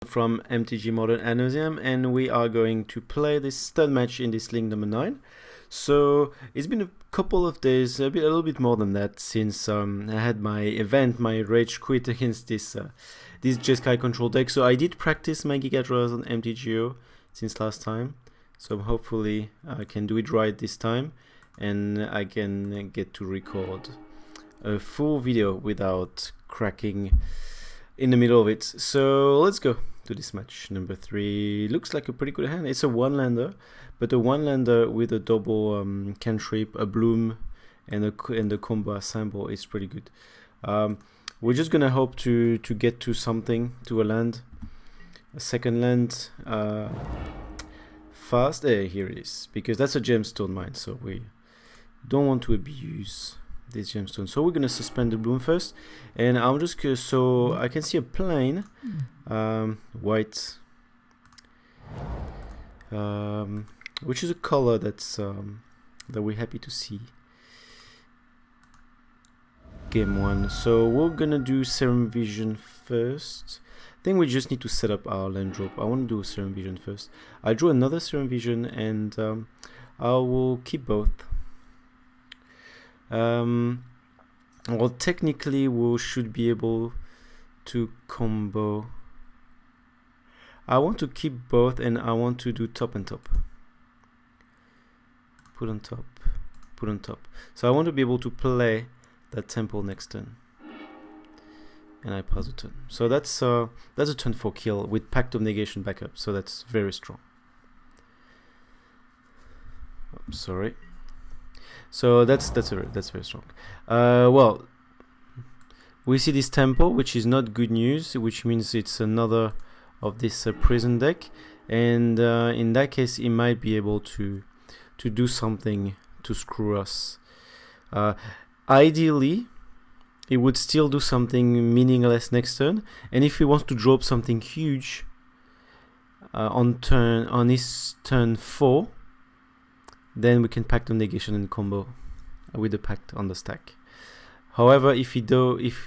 from MTG Modern Ad Nauseam, and we are going to play this third match in this link number 9. So it's been a couple of days, a little bit more than that, since I had my event, my rage quit against this Jeskai control deck. So I did practice my Giga draws on MTGO since last time. So hopefully I can do it right this time, and I can get to record a full video without cracking in the middle of it. So let's go to this match. Number 3 looks like a pretty good hand. It's a one-lander, but a one-lander with a double cantrip, a bloom, and the combo assemble is pretty good. We're just gonna hope to get to something, to a land, a second land fast. Here it is, because that's a gemstone mine, so we don't want to abuse this gemstone. So we're gonna suspend the bloom first, and I'm just curious. So I can see a plane, white, which is a color that's that we're happy to see. Game 1. So we're gonna do Serum Vision first. I think we just need to set up our land drop. I want to do Serum Vision first. I drew another Serum Vision, and I will keep both. Well, technically we should be able to combo. I want to keep both, and I want to do top and top. Put on top, put on top. So I want to be able to play that temple next turn, and I pass the turn. So that's a turn 4 kill with Pact of Negation backup. So that's very strong. Oh, sorry. So that's very strong. Well, we see this temple, which is not good news, which means it's another of this prison deck, and in that case, it might be able to do something to screw us. Ideally, it would still do something meaningless next turn, and if he wants to drop something huge on his turn 4. Then we can Pact of Negation and combo with the Pact on the stack. However, if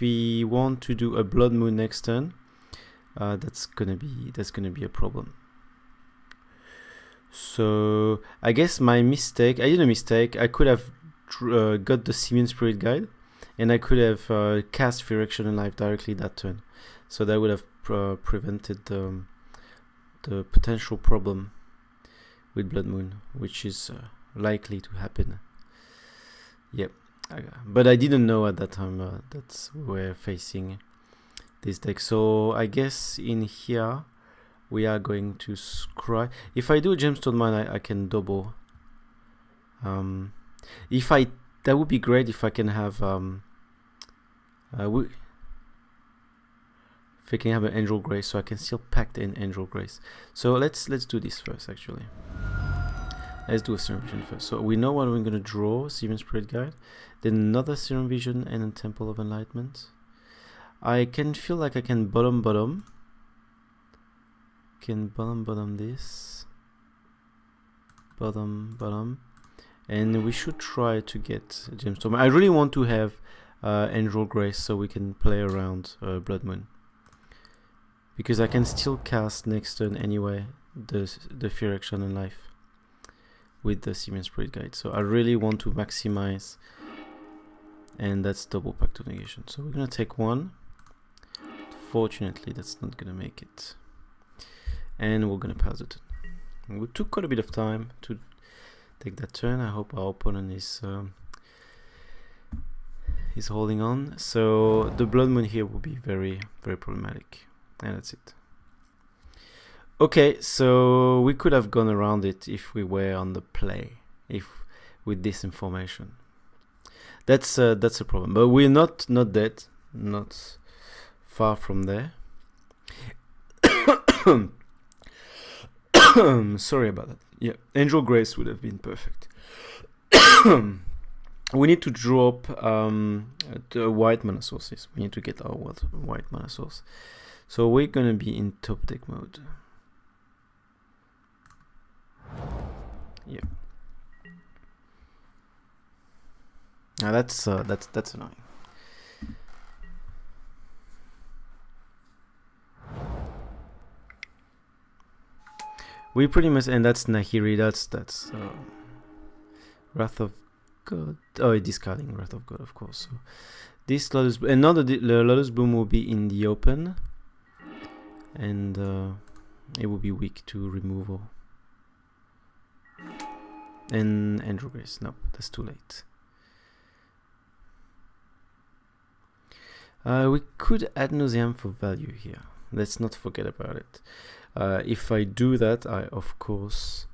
we want to do a Blood Moon next turn, that's gonna be a problem. So I guess my mistake. I did a mistake. I could have got the Simian Spirit Guide, and I could have cast Phyrexian and Life directly that turn. So that would have prevented the potential problem with Blood Moon, which is likely to happen. Yep, but I didn't know at that time that we were facing this deck. So I guess in here we are going to scry. If I do a Gemstone Mine, I can double. That would be great if I can have if I can have an Angel Grace, so I can still Pact in Angel Grace. So let's do this first. Actually, let's do a Serum Vision first. So we know what we're gonna draw: Simian Spirit Guide, then another Serum Vision and a Temple of Enlightenment. I can feel like I can bottom. Can bottom this. Bottom. And we should try to get Gemstone. I really want to have Angel Grace so we can play around Blood Moon, because I can still cast next turn anyway the Phyrexian and Life with the Simian Spirit Guide. So I really want to maximize, and that's double Pact of Negation. So we're gonna take 1. Fortunately, that's not gonna make it, and we're gonna pass the turn. We took quite a bit of time to take that turn. I hope our opponent is holding on. So the Blood Moon here will be very, very problematic, and that's it. Okay, so we could have gone around it if we were on the play, with this information. That's a problem, but we're not dead, not far from there. Sorry about that. Yeah, Angel Grace would have been perfect. We need to drop the white mana sources. We need to get our white mana source. So we're gonna be in top deck mode. Yeah. Now that's annoying. We pretty much, and that's Nahiri. That's Wrath of God. Oh, discarding Wrath of God, of course. So this Lotus, another Lotus Bloom will be in the open, and it will be weak to removal. And Angel Grace. Nope, that's too late. We could Ad Nauseam for value here. Let's not forget about it. If I do that, I of course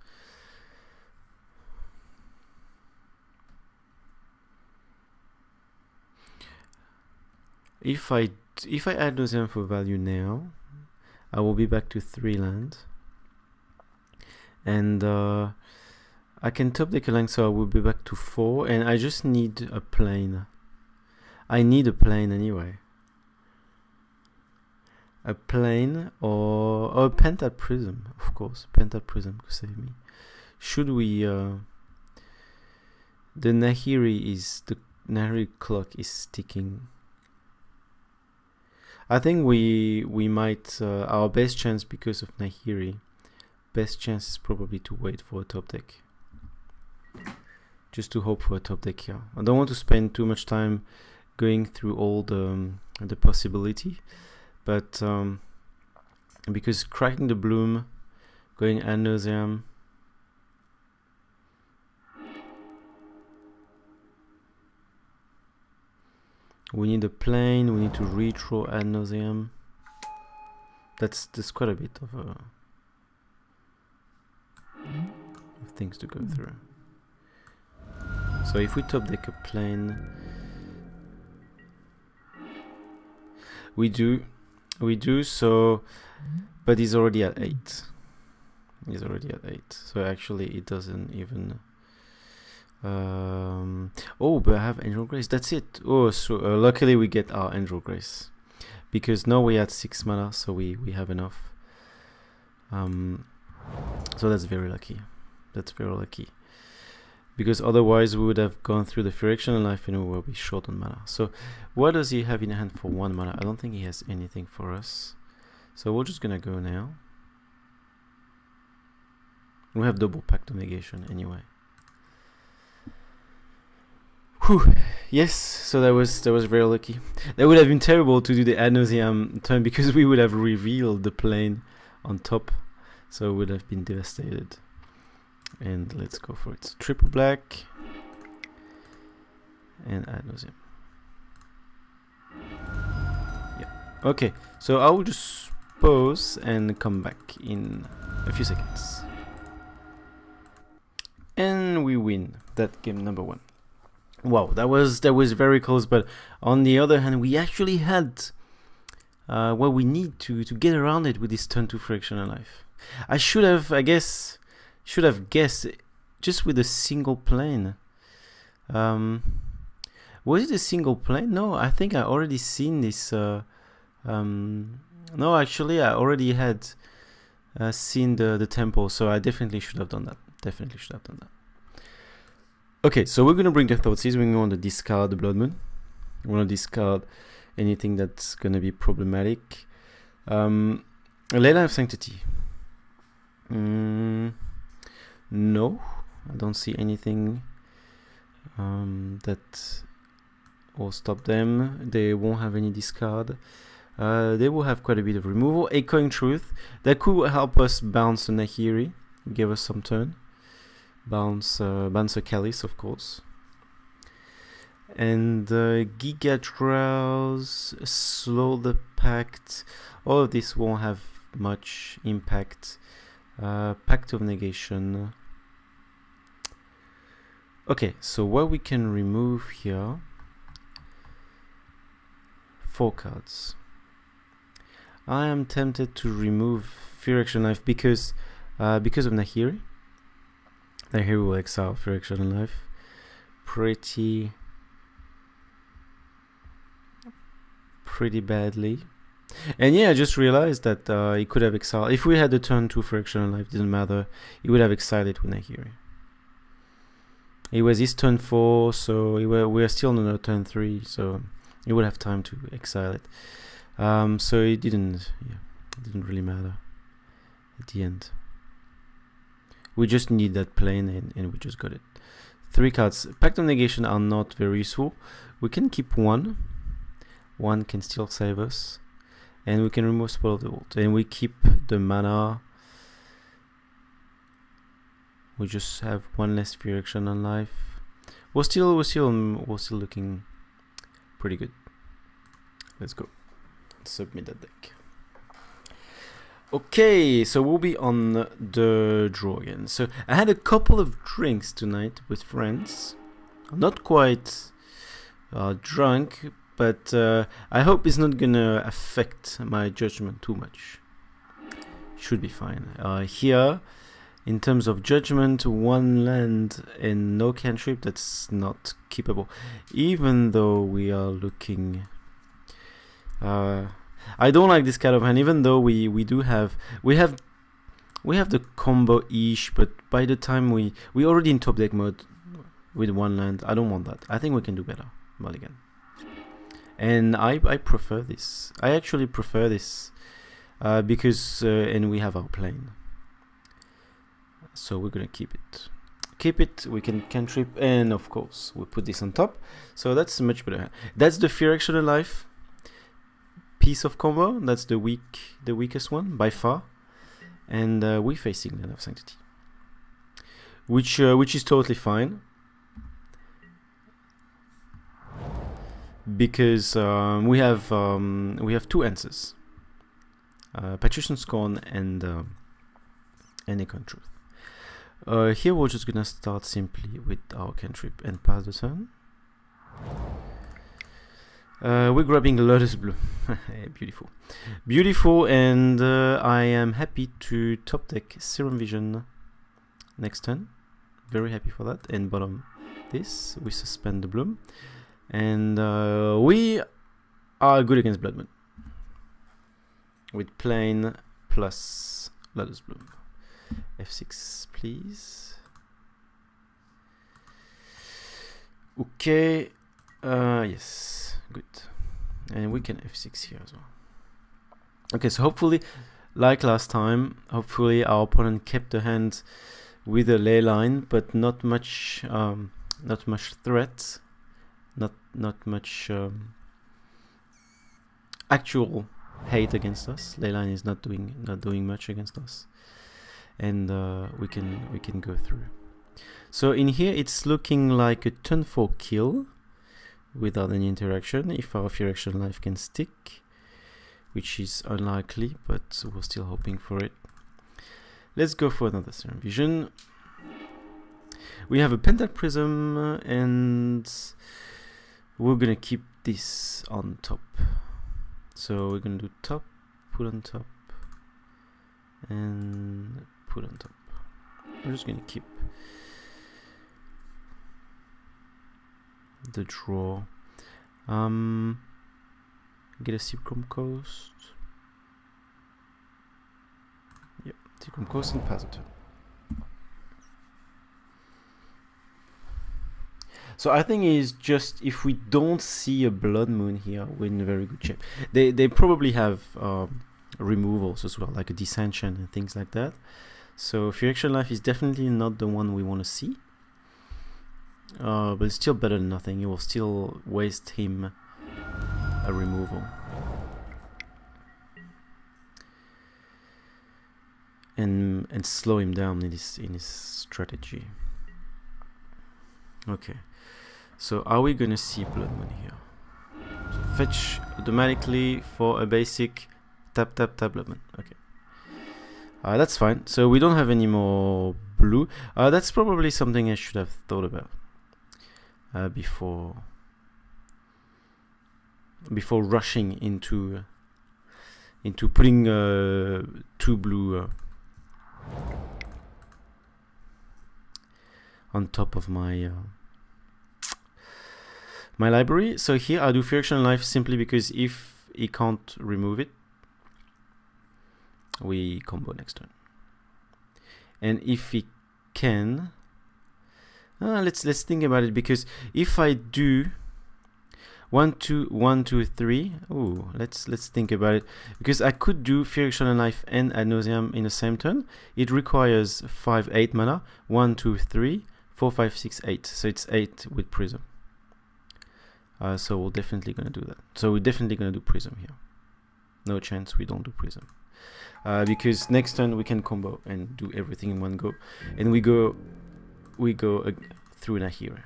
if I Ad Nauseam for value now, I will be back to 3 land, and I can top deck a land, so I will be back to 4, and I just need a plane. I need a plane anyway. A plane or a Pentad Prism, of course. Pentad Prism could save me. Should we? The Nahiri clock is ticking. I think we might our best chance, because of Nahiri, best chance is probably to wait for a top deck. Just to hope for a top deck here. I don't want to spend too much time going through all the possibility, but because cracking the bloom, going Ad Nauseam, we need a plane, we need to redraw Ad Nauseam. That's quite a bit of things to go through. So if we top deck a plane, we do so, but he's already at 8. He's already at 8. So actually it doesn't even oh, but I have Angel Grace. That's it. Oh, so luckily we get our Angel Grace, because now we had 6 mana, so we have enough. So that's very lucky. That's very lucky, because otherwise we would have gone through the Fractional Life and we will be short on mana. So what does he have in hand for 1 mana? I don't think he has anything for us, so we're just gonna go now. We have double Pact of Negation anyway. Whew. Yes, so that was very lucky. That would have been terrible to do the Ad Nauseam turn, because we would have revealed the plane on top, so it would have been devastated. And let's go for it. Triple black and Ad Nauseam. Yeah. Okay, so I will just pause and come back in a few seconds. And we win that game number 1. Wow, that was very close, but on the other hand, we actually had what we need to get around it with this turn 2 Fractional Life. I should have guessed just with a single plane. Was it a single plane? No, I think I already seen this. No, actually, I already had seen the tempo, so I definitely should have done that. Okay, so we're gonna bring the Thoughtseize. We're gonna discard the Blood Moon. We're gonna discard anything that's gonna be problematic. Layla of Sanctity. No, I don't see anything that will stop them. They won't have any discard. They will have quite a bit of removal. Echoing Truth, that could help us bounce a Nahiri, give us some turn. Bounce a Calice, of course. And Giga Drowse, slow the Pact. All of this won't have much impact. Pact of Negation. Okay, so what we can remove here, 4 cards. I am tempted to remove Fractional Life because of Nahiri. Nahiri will exile Fractional Life pretty badly. And yeah, I just realized that he could have exiled. If we had the turn 2 Fractional Life, didn't matter. He would have exiled it with Nahiri. It was his turn 4, so we are still on our turn 3, so he would have time to exile it. So it didn't really matter at the end. We just need that plane, and we just got it. 3 cards. Pact of Negation are not very useful. We can keep 1. 1 can still save us. And we can remove Spell of the Vault. And we keep the mana. We just have 1 less Fear Action on life. We're still looking pretty good. Let's go. Submit that deck. Okay, so we'll be on the draw again. So I had a couple of drinks tonight with friends. I'm not quite drunk, but I hope it's not gonna affect my judgment too much. Should be fine. Here, in terms of judgment, 1 land and no cantrip, that's not keepable. Even though we are looking... I don't like this kind of hand, even though we have the combo-ish, but by the time we already in top deck mode with 1 land. I don't want that. I think we can do better. Mulligan. And I prefer this. I actually prefer this because and we have our plane. So we're gonna keep it. Keep it. We can cantrip, and of course we put this on top. So that's much better. That's the Fear Action Life piece of combo. That's the weakest one by far, and we're facing Land of Sanctity, which is totally fine because we have 2 answers: Patrician Scorn and Econ Truth. Here we're just gonna start simply with our cantrip and pass the turn. We're grabbing Lotus Blue. Beautiful. Beautiful, and I am happy to top deck Serum Vision next turn. Very happy for that. And bottom this. We suspend the Bloom. And we are good against Blood Moon. With Plane plus Lotus Bloom. F6, please. Okay. Yes. Good. And we can F6 here as well. Okay, so hopefully, like last time, hopefully our opponent kept the hand with a ley line, but not much threat, not much actual hate against us. Ley line is not doing much against us, and we can go through. So in here, it's looking like a turn 4 kill. Without any interaction, if our Fear Action Life can stick, which is unlikely, but we're still hoping for it. Let's go for another Serum Vision. We have a Pentat Prism, and we're gonna keep this on top. So we're gonna do top, put on top, and put on top. I'm just gonna keep the draw. Get a Seachrome Coast. Yep, Seachrome Coast and pass it. So I think it's just if we don't see a Blood Moon here, we're in a very good shape. They probably have removals as well, like a Dissension and things like that. So Fear Action Life is definitely not the one we want to see. But it's still better than nothing. It will still waste him a removal. And slow him down in his strategy. Okay. So are we gonna see Blood Moon here? So fetch automatically for a basic tap Blood Moon. Okay. That's fine. So we don't have any more blue. That's probably something I should have thought about. Before rushing into putting 2 blue on top of my my library. So here I do Fear Action Life simply because if he can't remove it, we combo next turn. And if he can, let's think about it, because if I do, 1, 2, 1, 2, 3. Ooh, let's think about it, because I could do Fear, Action, and Life and Ad Nauseam in the same turn. It requires 5, 8 mana. 1, 2, 3, 4, 5, 6, 8. So it's 8 with Prism. So we're definitely gonna do that. So we're definitely gonna do Prism here. No chance we don't do Prism. Because next turn we can combo and do everything in one go, and we go through Nahiri.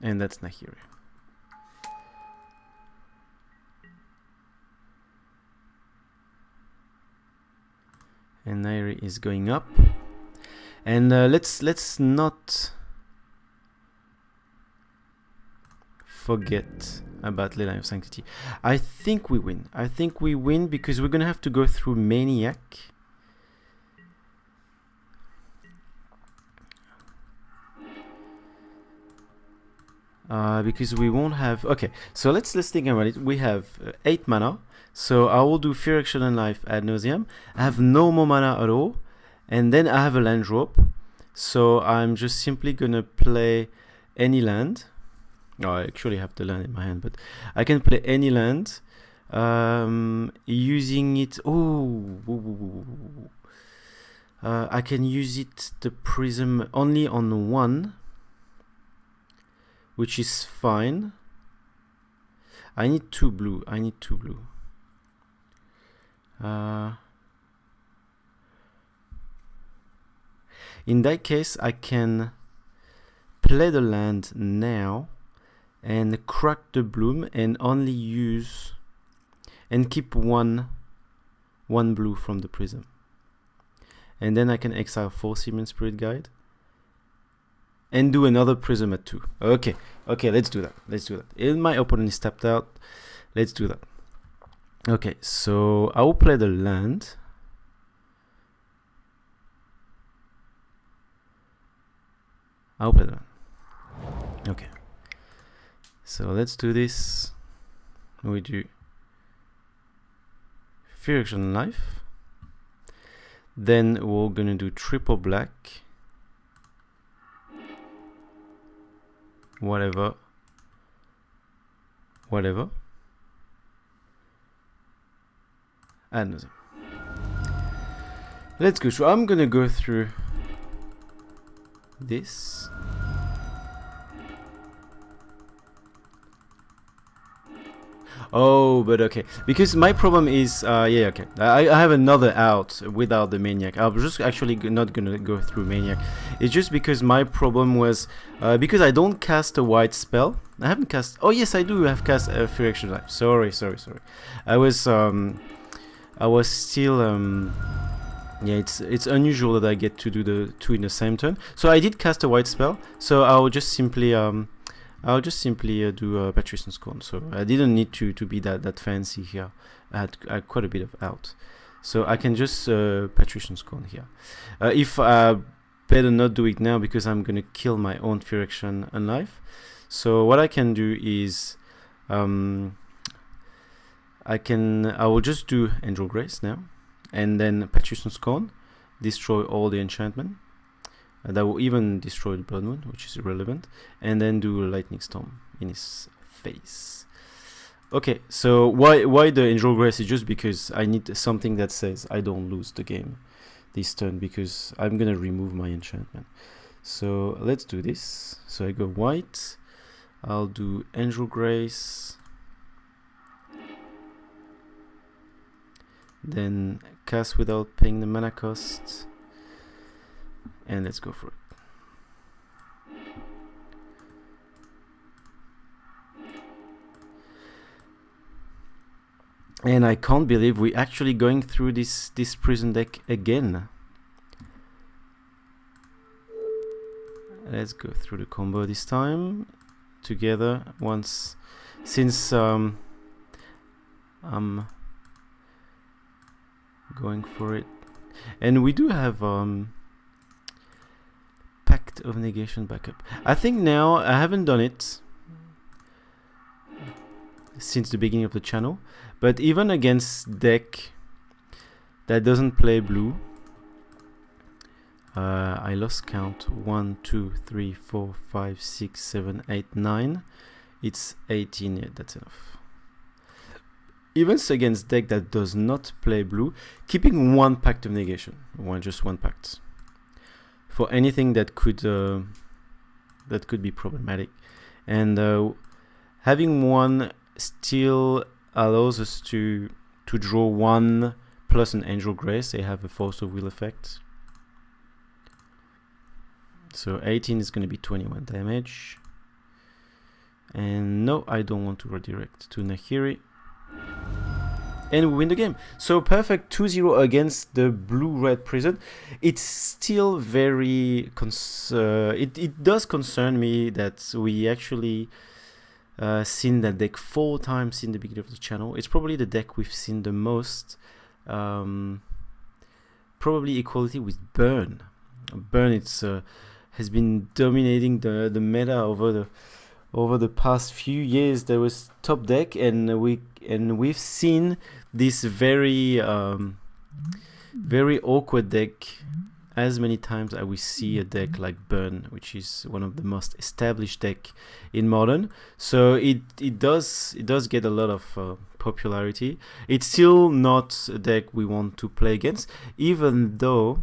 And that's Nahiri. And Nahiri is going up. And let's not forget about Leyline of Sanctity. I think we win. I think we win because we're gonna have to go through Maniac. Because we won't have. Okay, so let's think about it. We have 8 mana, so I will do Fear, Action, and Life Ad Nauseam. I have no more mana at all, and then I have a land drop, so I'm just simply gonna play any land. Oh, I actually have the land in my hand, but I can play any land using it. I can use it, the Prism, only on 1. Which is fine. I need 2 blue. In that case, I can play the land now and crack the bloom and only use and keep one blue from the Prism. And then I can exile 4 Seaman Spirit Guide and do another Prism at 2. Okay, let's do that. And my opponent is tapped out. Let's do that. Okay, so I will play the land. Okay. So let's do this. We do Fear, Action, and Life. Then we're gonna do triple black. Whatever. Ad Nauseam. Let's go through. I'm gonna go through this. Oh, but okay, because my problem is yeah, okay, I have another out without the Maniac. I'm just actually not gonna go through Maniac. It's just because my problem was because I don't cast a white spell. I haven't cast. Oh yes, I do have cast a Fear, Action, Life. Sorry. I was still yeah, it's unusual that I get to do the 2 in the same turn. So I did cast a white spell. So I'll just simply do Patrician Scorn. So I didn't need to be that fancy here. I had quite a bit of out, so I can just Patrician Scorn here. If I better not do it now because I'm gonna kill my own Fear, Action, and Life. So what I can do is I will just do Angel Grace now, and then Patrician Scorn, destroy all the enchantment. That will even destroy the Blood Moon, which is irrelevant, and then do a Lightning Storm in his face. Okay, so why the Angel Grace is just because I need something that says I don't lose the game this turn, because I'm gonna remove my enchantment. So let's do this. So I go white, I'll do Angel Grace, then cast without paying the mana cost. And let's go for it. And I can't believe we're actually going through this prison deck again. Let's go through the combo this time together once, since I'm going for it. And we do have Pact of Negation backup. I think now I haven't done it. since the beginning of the channel. But even against deck that doesn't play blue, I lost count. 1, 2, 3, 4, 5, 6, 7, 8, 9. It's 18. Yeah, that's enough. Even against deck that does not play blue, keeping one pact of negation, just one pact, for anything that could be problematic, and having one still allows us to draw one plus an Angel Grace. They have a Force of Will effect. So 18 is going to be 21 damage. And no, I don't want to redirect to Nahiri. And we win the game. So perfect 2-0 against the blue-red prison. It's still very... it does concern me that we actually seen that deck 4 times in the beginning of the channel. It's probably the deck we've seen the most. Probably equality with Burn. Burn, it's has been dominating the meta over the past few years. There was top deck, and we've seen this very very awkward deck as many times as we see a deck like Burn, which is one of the most established deck in Modern. So it does get a lot of popularity. It's still not a deck we want to play against, even though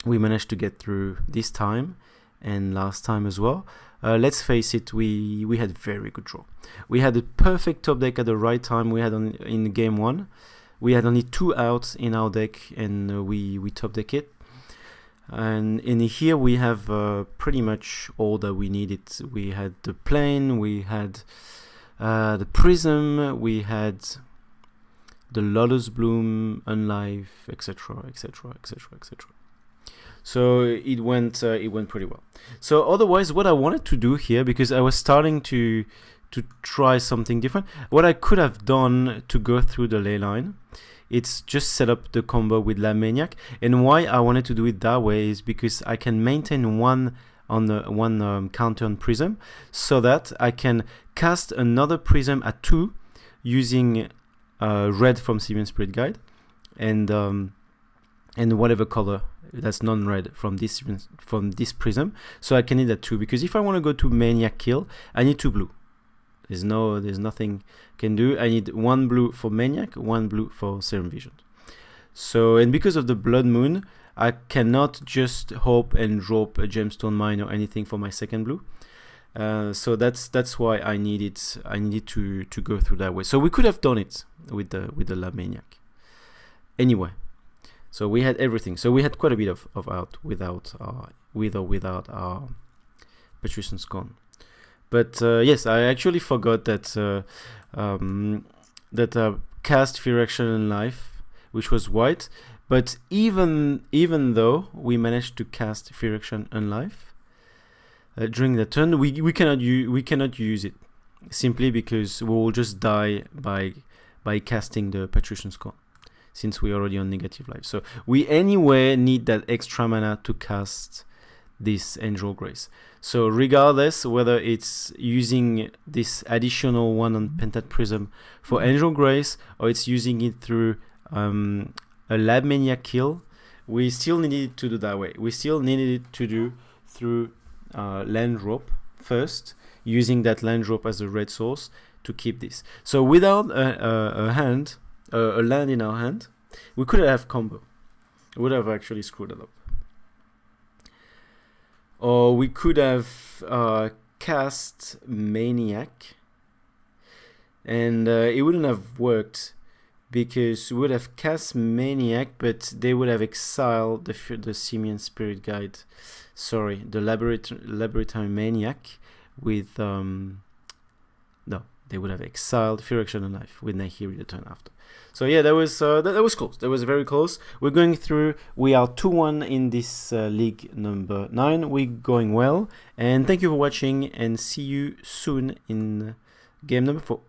we managed to get through this time and last time as well. Let's face it, we had very good draw. We had a perfect top deck at the right time. We had in game 1, we had only 2 outs in our deck, and we top deck it. And in here we have pretty much all that we needed. We had the plane, we had the prism, we had the Lotus Bloom, Unlive, etc., etc., etc., etc. So it went pretty well. So otherwise, what I wanted to do here, because I was starting to try something different, what I could have done to go through the ley line, it's just set up the combo with La Maniac. And why I wanted to do it that way is because I can maintain one counter on Prism, so that I can cast another Prism at 2 using red from Simian Spirit Guide, and whatever color that's non-red from this prism. So I can need that 2, because if I want to go to Maniac kill, I need 2 blue. There's nothing I can do. I need 1 blue for Maniac, 1 blue for Serum Vision. So, and because of the Blood Moon, I cannot just hope and drop a Gemstone Mine or anything for my second blue. So that's why I needed to go through that way. So we could have done it with the La Maniac. Anyway, so we had everything. So we had quite a bit of out without with or without our Patrician Scorn. But yes, I actually forgot that cast Fear Action and Life, which was white. But even though we managed to cast Fear Action and Life during the turn, we cannot use it, simply because we will just die by casting the Patrician Scorn, since we're already on negative life. So we anyway need that extra mana to cast this Angel Grace. So regardless whether it's using this additional one on Pentat Prism for Angel Grace, or it's using it through a Lab Maniac kill, we still needed to do that way. We still needed it to do through land drop first, using that land drop as a red source to keep this. So without a land in our hand, we could have combo. We would have actually screwed it up. Or we could have cast Maniac, and it wouldn't have worked, because we would have cast Maniac, but they would have exiled the Simian Spirit Guide, sorry, the Laboratory Maniac with no, they would have exiled Fear Action and Life with Nahiri the turn after. So yeah, that was close. That was very close. We're going through. We are 2-1 in this league number 9. We're going well, and thank you for watching, and see you soon in game number 4.